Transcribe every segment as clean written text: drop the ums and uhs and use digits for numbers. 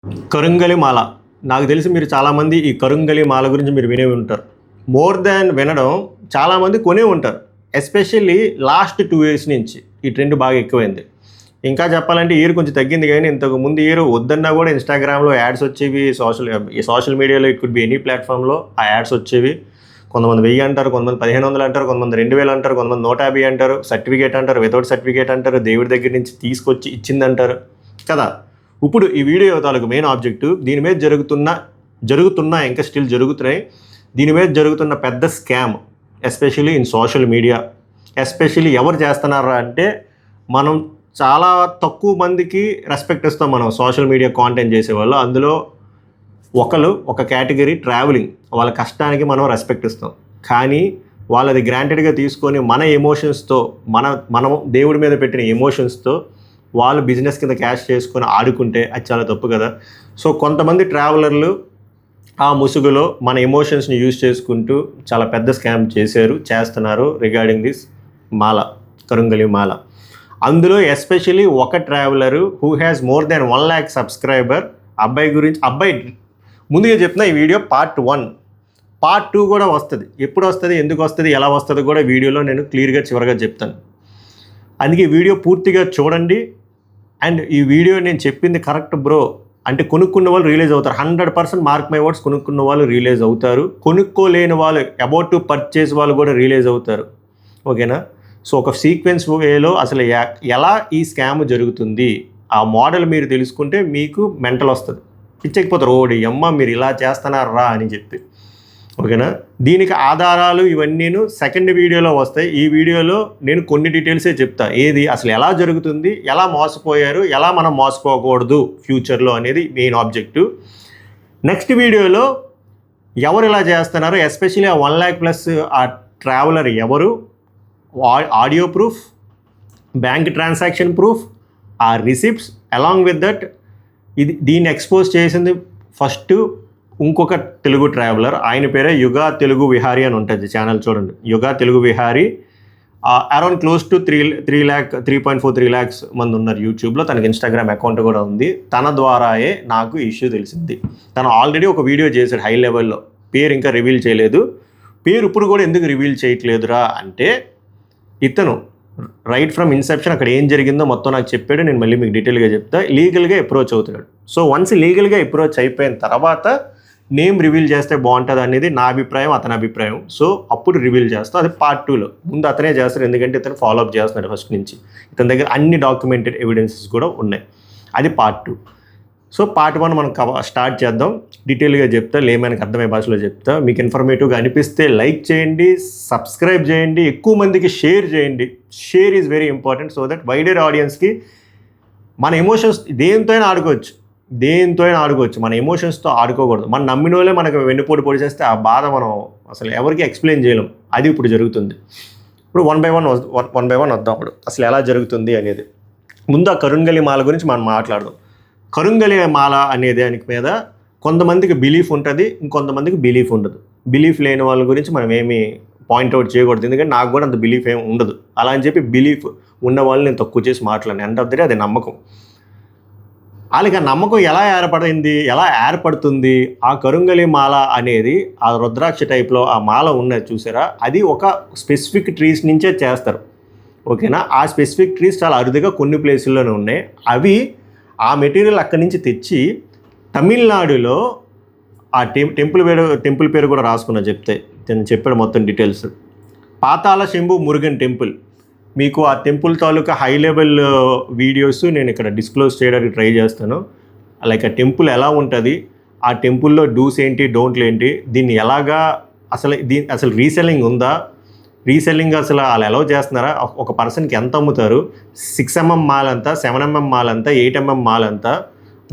కరుంగలి మాల. నాకు తెలిసి మీరు చాలామంది ఈ కరుంగలి మాల గురించి మీరు వినే ఉంటారు. మోర్ దాన్ వినడం చాలామంది కొనే ఉంటారు. ఎస్పెషల్లీ లాస్ట్ 2 years నుంచి ఈ ట్రెండ్ బాగా ఎక్కువైంది. ఇంకా చెప్పాలంటే ఇయర్ కొంచెం తగ్గింది, కానీ ఇంతకు ముందు ఇయర్ వద్దన్నా కూడా ఇన్స్టాగ్రామ్లో యాడ్స్ వచ్చేవి, సోషల్ మీడియాలో ఇట్ కుడ్ బి ఎనీ ప్లాట్ఫామ్లో ఆ యాడ్స్ వచ్చేవి. కొంతమంది 1000 అంటారు, కొంతమంది 1500 అంటారు, కొంతమంది 2000 అంటారు, కొంతమంది 150 అంటారు, సర్టిఫికేట్ అంటారు, వితౌట్ సర్టిఫికేట్ అంటారు, దేవుడి దగ్గర నుంచి తీసుకొచ్చి ఇచ్చిందంటారు కదా. ఇప్పుడు ఈ వీడియో తాలూకు మెయిన్ ఆబ్జెక్టు దీని మీద జరుగుతున్న ఇంకా స్టిల్ జరుగుతున్నాయి, దీని మీద జరుగుతున్న పెద్ద scam, especially in social media. Especially ఎవరు చేస్తున్నారా అంటే, మనం చాలా తక్కువ మందికి రెస్పెక్ట్ ఇస్తాం మనం సోషల్ మీడియా కాంటెంట్ చేసేవాళ్ళు. అందులో ఒక కేటగిరీ ట్రావెలింగ్, వాళ్ళ కష్టానికి మనం రెస్పెక్ట్ ఇస్తాం. కానీ వాళ్ళది గ్రాంటెడ్గా తీసుకొని మన ఎమోషన్స్తో, మనం దేవుడి మీద పెట్టిన ఎమోషన్స్తో వాళ్ళు బిజినెస్ కింద క్యాష్ చేసుకొని ఆడుకుంటే అది చాలా తప్పు కదా. సో కొంతమంది ట్రావెలర్లు ఆ ముసుగులో మన ఎమోషన్స్ని యూజ్ చేసుకుంటూ చాలా పెద్ద స్కామ్ చేస్తున్నారు రిగార్డింగ్ దిస్ మాల, కరుంగలి మాల. అందులో ఎస్పెషలీ ఒక traveller who has more than 1 lakh subscriber. అబ్బాయి ముందుగా చెప్తున్నా, ఈ వీడియో పార్ట్ 1, పార్ట్ 2 కూడా వస్తుంది. ఎప్పుడు వస్తుంది, ఎందుకు వస్తుంది, ఎలా వస్తుంది కూడా వీడియోలో నేను క్లియర్గా చివరిగా చెప్తాను. అందుకే ఈ వీడియో పూర్తిగా చూడండి. అండ్ ఈ వీడియో నేను చెప్పింది కరెక్ట్ బ్రో అంటే కొనుక్కున్న వాళ్ళు రియలైజ్ అవుతారు. 100% మార్క్ మై వర్డ్స్, కొనుక్కున్న వాళ్ళు రియలైజ్ అవుతారు. కొనుక్కోలేని వాళ్ళు, అబౌట్ టు పర్చేస్ వాళ్ళు కూడా రియలైజ్ అవుతారు. ఓకేనా. సో ఒక సీక్వెన్స్ వేలో అసలు ఎలా ఈ స్కామ్ జరుగుతుంది, ఆ మోడల్ మీరు తెలుసుకుంటే మీకు మెంటల్ వస్తుంది, పిచ్చెక్కిపోతారు. ఓడి అమ్మ మీరు ఇలా చేస్తున్నారా అని చెప్పి. ఓకేనా. దీనికి ఆధారాలు ఇవన్నీను సెకండ్ వీడియోలో వస్తాయి. ఈ వీడియోలో నేను కొన్ని డీటెయిల్సే చెప్తా, ఏది అసలు ఎలా జరుగుతుంది, ఎలా మోసపోయారు, ఎలా మనం మోసపోకూడదు ఫ్యూచర్లో అనేది మెయిన్ ఆబ్జెక్టివ్. నెక్స్ట్ వీడియోలో ఎవరు ఇలా చేస్తున్నారు, ఎస్పెషల్లీ ఆ 1 lakh ప్లస్ ఆ ట్రావెలర్ ఎవరు, audio proof, bank transaction proof, ఆ రిసిప్ట్స్ అలాంగ్ విత్ దట్. దీన్ని ఎక్స్పోజ్ చేసింది ఫస్ట్ ఇంకొక తెలుగు ట్రావెలర్, ఆయన పేరే యుగా తెలుగు విహారీ అని ఉంటుంది ఛానల్, చూడండి. యుగా Telugu Vihari around close to 3.43 lakhs మంది ఉన్నారు యూట్యూబ్లో. తనకి ఇన్స్టాగ్రామ్ అకౌంట్ కూడా ఉంది. తన ద్వారాయే నాకు ఇష్యూ తెలిసింది. తను ఆల్రెడీ ఒక వీడియో చేశాడు హై లెవెల్లో, పేరు ఇంకా రివీల్ చేయలేదు. పేరు ఇప్పుడు కూడా ఎందుకు రివీల్ చేయట్లేదురా అంటే, ఇతను రైట్ ఫ్రమ్ ఇన్సెప్షన్ అక్కడ ఏం జరిగిందో మొత్తం నాకు చెప్పాడు. నేను మళ్ళీ మీకు డీటెయిల్గా చెప్తా. లీగల్గా అప్రోచ్ అవుతున్నాడు. సో వన్స్ లీగల్గా అప్రోచ్ అయిపోయిన తర్వాత నేమ్ రివీల్ చేస్తే బాగుంటుంది అనేది నా అభిప్రాయం, అతని అభిప్రాయం. సో అప్పుడు రివీల్ చేస్తాం. అది పార్ట్ 2లో. ముందు అతనే చేస్తారు, ఎందుకంటే ఇతను ఫాలోఅప్ చేస్తున్నాడు ఫస్ట్ నుంచి. ఇతని దగ్గర అన్ని డాక్యుమెంటెడ్ ఎవిడెన్సెస్ కూడా ఉన్నాయి. అది పార్ట్ 2. సో పార్ట్ 1 మనం స్టార్ట్ చేద్దాం. డీటెయిల్గా చెప్తా, లేమనకి అర్థమయ్యే భాషలో చెప్తా. మీకు ఇన్ఫర్మేటివ్గా అనిపిస్తే లైక్ చేయండి, సబ్స్క్రైబ్ చేయండి, ఎక్కువ మందికి షేర్ చేయండి. Share is very important, so that wider ఆడియన్స్కి మన ఎమోషన్స్ దేంతో అయినా ఆడుకోవచ్చు, మన ఎమోషన్స్తో ఆడుకోకూడదు. మన నమ్మిన వాళ్ళే మనకు వెన్నుపోటు పొడి చేస్తే ఆ బాధ మనం అసలు ఎవరికి ఎక్స్ప్లెయిన్ చేయలేం. అది ఇప్పుడు జరుగుతుంది. ఇప్పుడు వన్ బై వన్ వద్దాం. అప్పుడు అసలు ఎలా జరుగుతుంది అనేది. ముందు ఆ కరుంగలి మాల గురించి మనం మాట్లాడదాం. కరుంగలి మాల అనే దానికి మీద కొంతమందికి బిలీఫ్ ఉంటుంది, ఇంకొంతమందికి బిలీఫ్ ఉండదు. బిలీఫ్ లేని వాళ్ళ గురించి మనం ఏమి పాయింట్అవుట్ చేయకూడదు, ఎందుకంటే నాకు కూడా అంత బిలీఫ్ ఏమి ఉండదు. అలా అని చెప్పి బిలీఫ్ ఉన్న వాళ్ళని నేను తక్కువ చేసి మాట్లాడాను. ఎండ్ ఆఫ్ ది డే అది నమ్మకం. వాళ్ళకి ఆ నమ్మకం ఎలా ఏర్పడుతుంది, ఆ కరుంగలి మాల అనేది ఆ రుద్రాక్ష టైప్లో ఆ మాల ఉన్నది చూసారా, అది ఒక స్పెసిఫిక్ ట్రీస్ నుంచే చేస్తారు. ఓకేనా. ఆ స్పెసిఫిక్ ట్రీస్ చాలా అరుదుగా కొన్ని ప్లేసుల్లోనే ఉన్నాయి. అవి ఆ మెటీరియల్ అక్కడి నుంచి తెచ్చి తమిళనాడులో ఆ టెంపుల్ పేరు కూడా రాసుకున్నా చెప్తే, నేను చెప్పాడు మొత్తం డీటెయిల్స్. పాతాళ శంభు మురుగన్ టెంపుల్. మీకు ఆ టెంపుల్ తాలూకా హై లెవెల్ వీడియోస్ నేను ఇక్కడ డిస్క్లోజ్ చేయడానికి ట్రై చేస్తాను. లైక్ ఆ టెంపుల్ ఎలా ఉంటుంది, ఆ టెంపుల్లో డూస్ ఏంటి, డోంట్లు ఏంటి, దీన్ని ఎలాగా అసలు రీసెల్లింగ్ ఉందా, రీసెల్లింగ్ అసలు వాళ్ళు ఎలా చేస్తున్నారా, ఒక పర్సన్కి ఎంత అమ్ముతారు, 6mm మాల్ అంతా, 7mm మాల్ అంతా, 8mm మాల్ అంతా,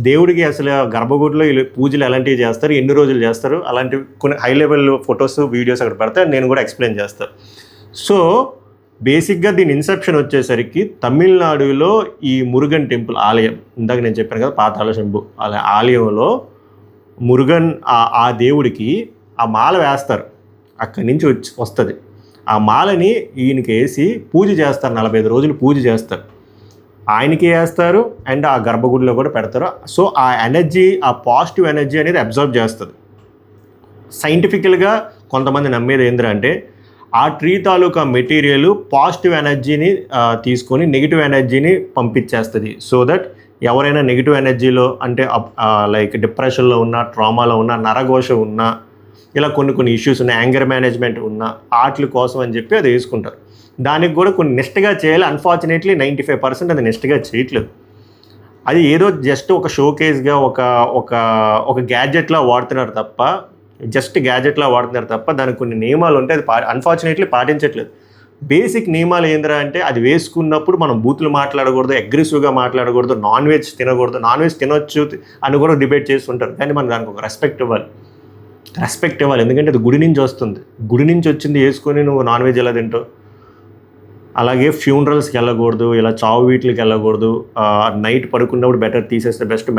దేవుడికి అసలు గర్భగుడిలో పూజలు ఎలాంటివి చేస్తారు, ఎన్ని రోజులు చేస్తారు, అలాంటివి కొన్ని హై లెవెల్ ఫొటోస్ వీడియోస్ అక్కడ పెడితే నేను కూడా ఎక్స్ప్లెయిన్ చేస్తాను. సో బేసిక్గా దీని ఇన్సెప్షన్ వచ్చేసరికి తమిళనాడులో ఈ మురుగన్ టెంపుల్ ఆలయం, ఇందాక నేను చెప్పాను కదా పాతాళ శంభు ఆలయంలో మురుగన్ ఆ దేవుడికి ఆ మాల వేస్తారు. అక్కడి నుంచి వస్తుంది. ఆ మాలని ఈయనకి వేసి పూజ చేస్తారు. 45 రోజులు పూజ చేస్తారు. ఆయనకి వేస్తారు అండ్ ఆ గర్భగుడిలో కూడా పెడతారు. సో ఆ ఎనర్జీ, ఆ పాజిటివ్ ఎనర్జీ అనేది అబ్జర్వ్ చేస్తుంది. సైంటిఫికల్గా కొంతమంది నమ్మేది ఏంటంటే ఆ ట్రీ తాలూకా మెటీరియల్ పాజిటివ్ ఎనర్జీని తీసుకొని నెగిటివ్ ఎనర్జీని పంపించేస్తుంది. సో దట్ ఎవరైనా నెగిటివ్ ఎనర్జీలో అంటే లైక్ డిప్రెషన్లో ఉన్న, ట్రామాలో ఉన్న, నరఘోష ఉన్న, ఇలా కొన్ని ఇష్యూస్ ఉన్న, యాంగర్ మేనేజ్మెంట్ ఉన్న వాటి కోసం అని చెప్పి అది వేసుకుంటారు. దానికి కూడా కొన్ని నిష్టగా చేయాలి. అన్ఫార్చునేట్లీ 95% అది నిష్టగా చేయట్లేదు. అది ఏదో జస్ట్ ఒక షోకేస్గా ఒక గ్యాడ్జెట్లా వాడుతున్నారు తప్ప, దానికి కొన్ని నియమాలు ఉంటే అది అన్ఫార్చునేట్లీ పాటించట్లేదు. బేసిక్ నియమాలు ఏంద్రా అంటే అది వేసుకున్నప్పుడు మనం బూతులు మాట్లాడకూడదు, అగ్రెసివ్గా మాట్లాడకూడదు, నాన్ వెజ్ తినకూడదు. నాన్ వెజ్ తినొచ్చు అని కూడా డిబేట్ చేస్తుంటారు. కానీ మనం దానికి ఒక రెస్పెక్ట్ ఇవ్వాలి. ఎందుకంటే అది గుడి నుంచి వస్తుంది. గుడి నుంచి వచ్చింది వేసుకొని నువ్వు నాన్ వెజ్ ఎలా తింటావు? అలాగే ఫ్యూనరల్స్కి వెళ్ళకూడదు, ఇలా చావు వీటికి వెళ్ళకూడదు. నైట్ పడుకున్నప్పుడు బెటర్ తీసేస్తే బెస్ట్.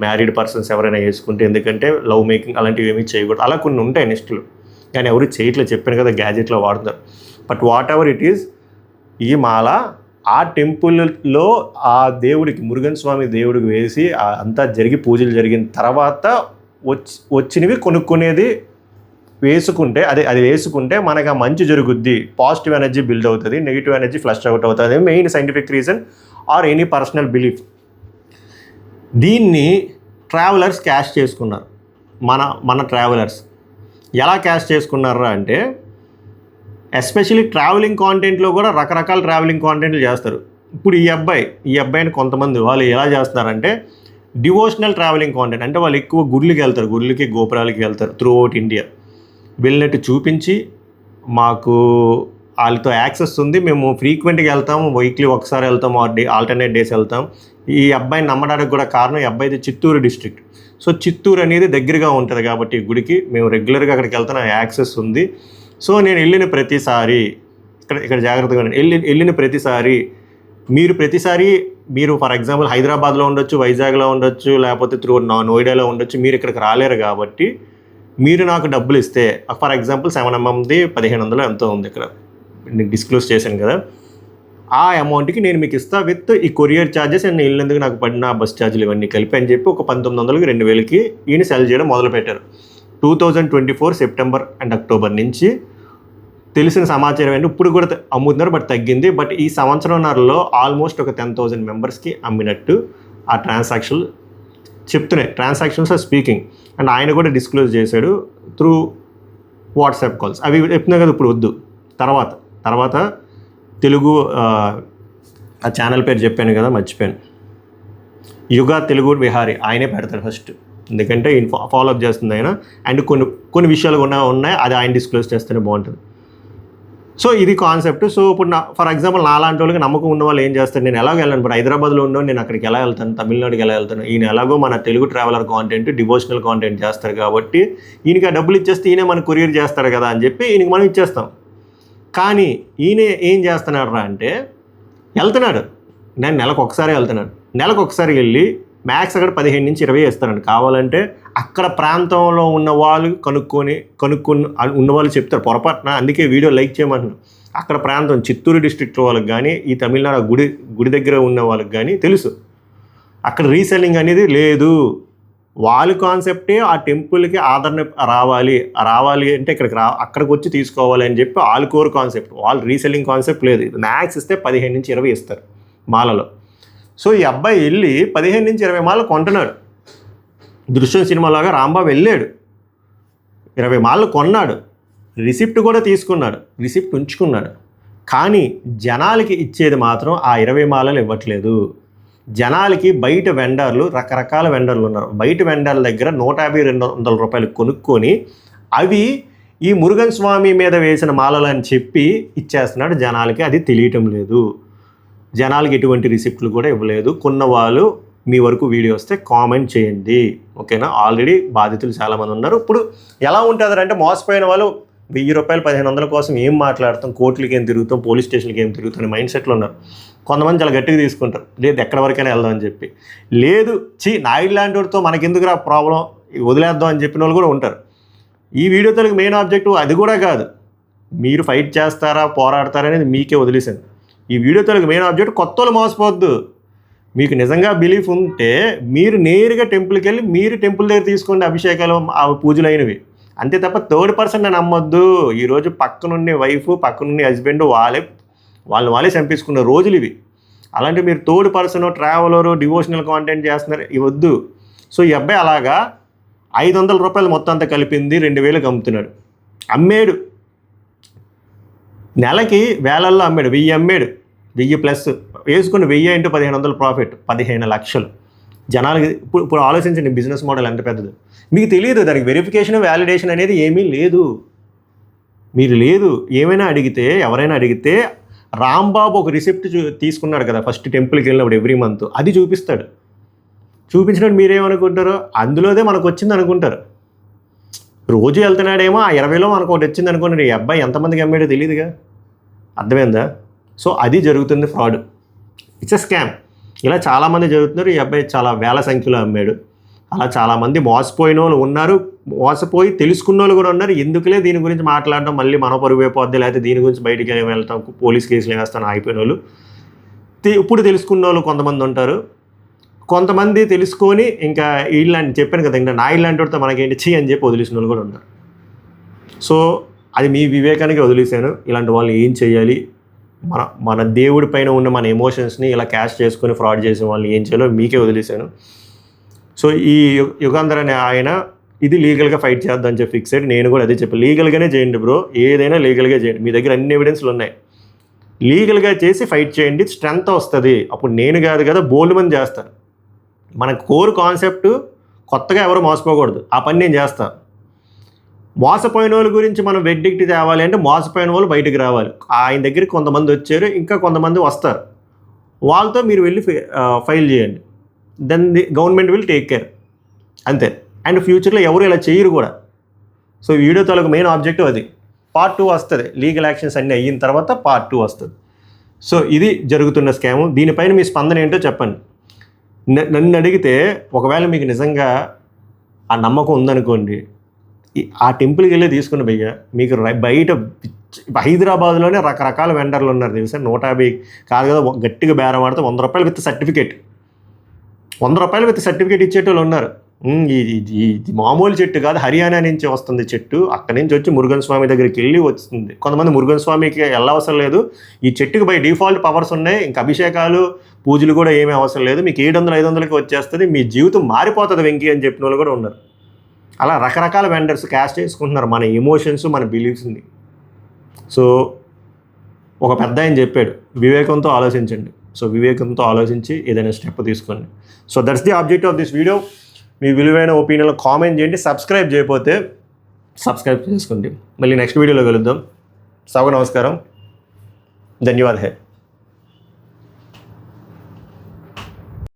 మ్యారీడ్ పర్సన్స్ ఎవరైనా వేసుకుంటే, ఎందుకంటే లవ్ మేకింగ్ అలాంటివి ఏమీ చేయకూడదు. అలా కొన్ని ఉంటాయి నిష్ఠలు, కానీ ఎవరు చేయట్లేదు. చెప్పాను కదా, గ్యాజెట్లో వాడుతారు. But what ever it is, ఈ మాల ఆ టెంపుల్లో ఆ దేవుడికి, మురుగన్ స్వామి దేవుడికి వేసి అంతా జరిగి పూజలు జరిగిన తర్వాత వచ్చినవి కొనుక్కునేది వేసుకుంటే, అది వేసుకుంటే మనకు ఆ మంచి జరుగుద్ది, పాజిటివ్ ఎనర్జీ బిల్డ్ అవుతుంది, నెగిటివ్ ఎనర్జీ ఫ్లష్ అవుట్ అవుతుంది. Main scientific reason or any personal belief. దీన్ని ట్రావెలర్స్ క్యాష్ చేసుకున్నారు. మన ట్రావెలర్స్ ఎలా క్యాష్ చేసుకున్నారా అంటే, ఎస్పెషలీ ట్రావెలింగ్ కాంటెంట్లో కూడా రకరకాల ట్రావెలింగ్ కాంటెంట్లు చేస్తారు. ఇప్పుడు ఈ అబ్బాయిని కొంతమంది వాళ్ళు ఎలా చేస్తున్నారంటే డివోషనల్ ట్రావెలింగ్ కాంటెంట్, అంటే వాళ్ళు ఎక్కువ గుళ్ళకి వెళ్తారు, గుళ్ళకి గోపురాలకి వెళ్తారు త్రూ అవుట్ ఇండియా. వెళ్ళినట్టు చూపించి మాకు వాళ్ళతో యాక్సెస్ ఉంది, మేము ఫ్రీక్వెంట్గా వెళ్తాము, వీక్లీ ఒకసారి వెళ్తాము, ఆల్టర్నేట్ డేస్ వెళ్తాం. ఈ అబ్బాయిని నమ్మడానికి కూడా కారణం, ఈ అబ్బాయిది చిత్తూరు డిస్ట్రిక్ట్. సో చిత్తూరు అనేది దగ్గరగా ఉంటుంది కాబట్టి గుడికి మేము రెగ్యులర్గా అక్కడికి వెళ్తాను, యాక్సెస్ ఉంది. సో నేను వెళ్ళిన ప్రతిసారి ఇక్కడ జాగ్రత్తగా వెళ్ళిన ప్రతిసారి మీరు ఫర్ ఎగ్జాంపుల్ హైదరాబాద్లో ఉండొచ్చు, వైజాగ్లో ఉండొచ్చు, లేకపోతే నోయిడాలో ఉండొచ్చు, మీరు ఇక్కడికి రాలేరు కాబట్టి మీరు నాకు డబ్బులు ఇస్తే, ఫర్ ఎగ్జాంపుల్ 7mmది 1500 ఎంతో ఉంది, ఇక్కడ నేను డిస్క్లోజ్ చేశాను కదా, ఆ అమౌంట్కి నేను మీకు ఇస్తా విత్ ఈ కొరియర్ ఛార్జెస్ అండ్ వెళ్ళినందుకు నాకు పడిన బస్ ఛార్జీలు ఇవన్నీ కలిపి అని చెప్పి ఒక 1900కి 2000కి ఈయన సెల్ చేయడం మొదలుపెట్టారు. 2024 సెప్టెంబర్ అండ్ అక్టోబర్ నుంచి తెలిసిన సమాచారం ఏంటి, ఇప్పుడు కూడా అమ్ముతున్నారు, బట్ తగ్గింది. బట్ ఈ సంవత్సరంన్నరలో ఆల్మోస్ట్ ఒక 10,000 మెంబర్స్కి అమ్మినట్టు ఆ ట్రాన్సాక్షన్స్ ఆర్ స్పీకింగ్. అండ్ ఆయన కూడా డిస్క్లోజ్ చేశాడు త్రూ వాట్సాప్ కాల్స్. అవి చెప్తున్నా కదా, ఇప్పుడు వద్దు. తర్వాత తెలుగు ఆ ఛానల్ పేరు చెప్పాను కదా, మర్చిపోయాను, యుగా తెలుగు విహారీ, ఆయనే పెడతాడు ఫస్ట్, ఎందుకంటే ఫాలోఅప్ చేస్తుంది ఆయన. అండ్ కొన్ని విషయాలు ఉన్నాయి, అది ఆయన డిస్క్లోజ్ చేస్తేనే బాగుంటుంది. సో ఇది కాన్సెప్ట్. సో ఇప్పుడు ఫర్ ఎగ్జాంపుల్ నాలాంటి వాళ్ళకి నమ్మకం ఉన్న వాళ్ళు ఏం చేస్తారు, నేను ఎలాగో వెళ్ళాను, ఇప్పుడు హైదరాబాద్లో ఉన్నాను, నేను అక్కడికి ఎలా వెళ్తాను, తమిళనాడుకి ఎలా వెళ్తాను, ఈయన ఎలాగో మన Telugu traveller content, devotional content చేస్తారు కాబట్టి ఈయనకి ఆ డబ్బులు ఇచ్చేస్తే ఈయనే మన కొరియర్ చేస్తాడు కదా అని చెప్పి ఈయనకి మనం ఇచ్చేస్తాం. కానీ ఈయన ఏం చేస్తున్నాడు రా అంటే, వెళ్తున్నాడు, నేను నెలకు ఒకసారి వెళ్ళి మ్యాక్స్ అక్కడ 15 నుంచి 20 ఇస్తానండి. కావాలంటే అక్కడ ప్రాంతంలో ఉన్న వాళ్ళు కనుక్కొని ఉన్నవాళ్ళు చెప్తారు పొరపాటున, అందుకే వీడియో లైక్ చేయమంటున్నాను. అక్కడ ప్రాంతం చిత్తూరు డిస్ట్రిక్ట్ వాళ్ళకి కానీ, ఈ తమిళనాడు గుడి దగ్గర ఉన్న వాళ్ళకి కానీ తెలుసు, అక్కడ రీసెల్లింగ్ అనేది లేదు. వాళ్ళ కాన్సెప్టే ఆ టెంపుల్కి ఆదరణ రావాలి అంటే అక్కడికి వచ్చి తీసుకోవాలి అని చెప్పి వాళ్ళ కోర్ కాన్సెప్ట్. వాళ్ళు రీసెల్లింగ్ కాన్సెప్ట్ లేదు. మ్యాక్స్ ఇస్తే 15 నుంచి 20 ఇస్తారు మాలలో. సో ఈ అబ్బాయి వెళ్ళి 15 నుంచి 20 మాలలు కొంటున్నాడు. దృశ్యం సినిమాలాగా రాంబాబు వెళ్ళాడు, 20 మాలలు కొన్నాడు, రిసిప్ట్ కూడా తీసుకున్నాడు, రిసిప్ట్ ఉంచుకున్నాడు. కానీ జనాలకి ఇచ్చేది మాత్రం ఆ 20 మాలలు ఇవ్వట్లేదు. జనాలకి బయట వెండర్లు, రకరకాల వెండర్లు ఉన్నారు, బయట వెండర్ల దగ్గర 150-200 రూపాయలు కొనుక్కొని అవి ఈ మురుగన్ స్వామి మీద వేసిన మాలలు అని చెప్పి ఇచ్చేస్తున్నాడు. జనాలకి అది తెలియటం లేదు. జనాలకి ఎటువంటి రిసిప్ట్లు కూడా ఇవ్వలేదు. కొన్న వాళ్ళు మీ వరకు వీడియో వస్తే కామెంట్ చేయండి, ఓకేనా? ఆల్రెడీ బాధితులు చాలామంది ఉన్నారు. ఇప్పుడు ఎలా ఉంటుంది అంటే, మోసపోయిన వాళ్ళు 1000 రూపాయలు 1500 కోసం ఏం మాట్లాడతాం, కోర్టులకి ఏం తిరుగుతాం, పోలీస్ స్టేషన్కి ఏం తిరుగుతాం మైండ్ సెట్లో ఉన్నారు. కొంతమంది చాలా గట్టిగా తీసుకుంటారు, లేదు ఎక్కడి వరకైనా వెళ్దాం అని చెప్పి. లేదు నాయుడు లాంటి వాడితో మనకెందుకు రా ప్రాబ్లం, వదిలేద్దాం అని చెప్పిన వాళ్ళు కూడా ఉంటారు. ఈ వీడియో తనకు మెయిన్ ఆబ్జెక్టివ్ అది కూడా కాదు, మీరు ఫైట్ చేస్తారా పోరాడతారా అనేది మీకే వదిలేసాను. ఈ వీడియో తనకు మెయిన్ ఆబ్జెక్ట్ కొత్త వాళ్ళు మోసపోవద్దు, మీకు నిజంగా బిలీఫ్ ఉంటే మీరు నేరుగా టెంపుల్కి వెళ్ళి మీరు టెంపుల్ దగ్గర తీసుకోండి అభిషేకాలు ఆ పూజలు అయినవి. అంతే తప్ప థర్డ్ పర్సన్ నమ్మొద్దు. ఈరోజు పక్కనుండి వైఫ్ పక్కనుండి హస్బెండ్ వాళ్ళే చంపేసుకున్న రోజులు ఇవి. అలాంటి మీరు third person traveller devotional content చేస్తున్నారు, ఇవద్దు. సో ఈ అబ్బాయి అలాగా 500 రూపాయలు మొత్తం అంతా కలిపింది 2000కి అమ్ముతున్నాడు. అమ్మాడు నెలకి వేలల్లో అమ్మాడు, 1000 అమ్మాడు, 1000 ప్లస్ వేసుకుని 1000 ఇంటూ 1500 ప్రాఫిట్, 15 లక్షలు. జనాలకి ఇప్పుడు ఆలోచించండి బిజినెస్ మోడల్ ఎంత పెద్దది. మీకు తెలియదు దానికి వెరిఫికేషన్ వ్యాలిడేషన్ అనేది ఏమీ లేదు. మీరు లేదు ఏమైనా అడిగితే ఎవరైనా అడిగితే రాంబాబు ఒక రిసిప్ట్ తీసుకున్నాడు కదా ఫస్ట్ టెంపుల్కి వెళ్ళినప్పుడు ఎవ్రీ మంత్, అది చూపిస్తాడు. చూపించినట్టు మీరేమనుకుంటారు, అందులోదే మనకు వచ్చింది అనుకుంటారు. రోజు వెళ్తున్నాడేమో ఆ 20లో మనకు ఒకటి వచ్చింది అనుకోండి, ఈ అబ్బాయి ఎంతమందికి అమ్మాడో తెలియదుగా. అర్థమైందా? సో అది జరుగుతుంది ఫ్రాడ్, ఇట్స్ ఎ స్కామ్. ఇలా చాలామంది జరుగుతున్నారు. ఈ అబ్బాయి చాలా వేల సంఖ్యలో అమ్మాడు. అలా చాలామంది మోసపోయిన వాళ్ళు ఉన్నారు, మోసపోయి తెలుసుకున్న వాళ్ళు కూడా ఉన్నారు. ఎందుకులే దీని గురించి మాట్లాడడం, మళ్ళీ మన పరుగు అయిపోద్ది, లేకపోతే దీని గురించి బయటికి వెళ్తాం, పోలీస్ కేసులు వేస్తాను అయిపోయిన వాళ్ళు. ఇప్పుడు తెలుసుకున్న వాళ్ళు కొంతమంది ఉంటారు. కొంతమంది తెలుసుకొని ఇంకా వీళ్ళని చెప్పాను కదా, ఇంకా నా ఇలాంటి వాడితో మనకేంటి చెయ్యి అని చెప్పి వదిలేసిన వాళ్ళు కూడా ఉంటారు. సో అది మీ వివేకానికి వదిలేశాను. ఇలాంటి వాళ్ళు ఏం చేయాలి, మన దేవుడి పైన ఉన్న మన ఎమోషన్స్ని ఇలా క్యాష్ చేసుకొని ఫ్రాడ్ చేసే వాళ్ళు ఏం చేయాలో మీకే వదిలేశాను. సో ఈ యుగాంధర్ అనే ఆయన ఇది లీగల్గా ఫైట్ చేద్దామని చెప్పి ఫిక్స్ అయ్యి నేను కూడా అదే చెప్పాను, లీగల్గానే చేయండి బ్రో, ఏదైనా లీగల్గా చేయండి. మీ దగ్గర అన్ని ఎవిడెన్స్లు ఉన్నాయి, లీగల్గా చేసి ఫైట్ చేయండి, స్ట్రెంత్ వస్తుంది. అప్పుడు నేను కాదు కదా బోల్డ్ మంది చేస్తారు. మన కోర్ కాన్సెప్ట్ కొత్తగా ఎవరు మోసపోకూడదు, ఆ పని నేను చేస్తాను. మోసపోయిన వాళ్ళ గురించి మనం వెడ్డిక్ట్ తేవాలి అంటే మోసపోయిన వాళ్ళు బయటకు రావాలి. ఆయన దగ్గరికి కొంతమంది వచ్చారు, ఇంకా కొంతమంది వస్తారు, వాళ్ళతో మీరు వెళ్ళి ఫైల్ చేయండి. Then the government will take care, అంతే. అండ్ ఫ్యూచర్లో ఎవరు ఇలా చేయరు కూడా. సో వీడియో తాలూకు మెయిన్ ఆబ్జెక్టివ్ అది. పార్ట్ 2 వస్తుంది, లీగల్ యాక్షన్స్ అన్నీ అయిన తర్వాత పార్ట్ 2 వస్తుంది. సో ఇది జరుగుతున్న స్కాము. దీనిపైన మీ స్పందన ఏంటో చెప్పండి. నన్ను అడిగితే ఒకవేళ మీకు నిజంగా ఆ నమ్మకం ఉందనుకోండి, ఆ టెంపుల్కి వెళ్ళి తీసుకుని భయ్య, మీకు బయట హైదరాబాద్లోనే రకరకాల వెండర్లు ఉన్నారు తెలుసా. 150 కాదు కదా, గట్టిగా బేరం ఆడితే 100 రూపాయలు విత్ సర్టిఫికేట్, 100 రూపాయలు విత్ సర్టిఫికేట్ ఇచ్చేటోళ్ళు ఉన్నారు. ఇది మామూలు చెట్టు కాదు, హర్యానా నుంచి వస్తుంది చెట్టు, అక్కడి నుంచి వచ్చి మురుగన్ స్వామి దగ్గరికి వెళ్ళి వస్తుంది. కొంతమంది మురుగన్ స్వామికి వెళ్ళవసరం లేదు, ఈ చెట్టుకి బై డిఫాల్ట్ పవర్స్ ఉన్నాయి, ఇంకా అభిషేకాలు పూజలు కూడా ఏమీ అవసరం లేదు, మీకు 700-500కి వచ్చేస్తుంది, మీ జీవితం మారిపోతుంది వెంకీ అని చెప్పిన వాళ్ళు కూడా ఉన్నారు. అలా రకరకాల వెండర్స్ క్యాష్ చేసుకుంటున్నారు మన ఎమోషన్స్, మన బిలీఫ్స్ని. సో ఒక పెద్ద ఆయన చెప్పాడు, వివేకంతో ఆలోచించండి. సో వివేకంతో ఆలోచించి ఏదైనా స్టెప్ తీసుకోండి. So that's the objective of this video. మీ విలువైన ఒపీనియన్లో కామెంట్ చేయండి. సబ్స్క్రైబ్ చేయకపోతే సబ్స్క్రైబ్ చేసుకోండి. మళ్ళీ నెక్స్ట్ వీడియోలో కలుద్దాం. సభకు నమస్కారం, ధన్యవాదాలు.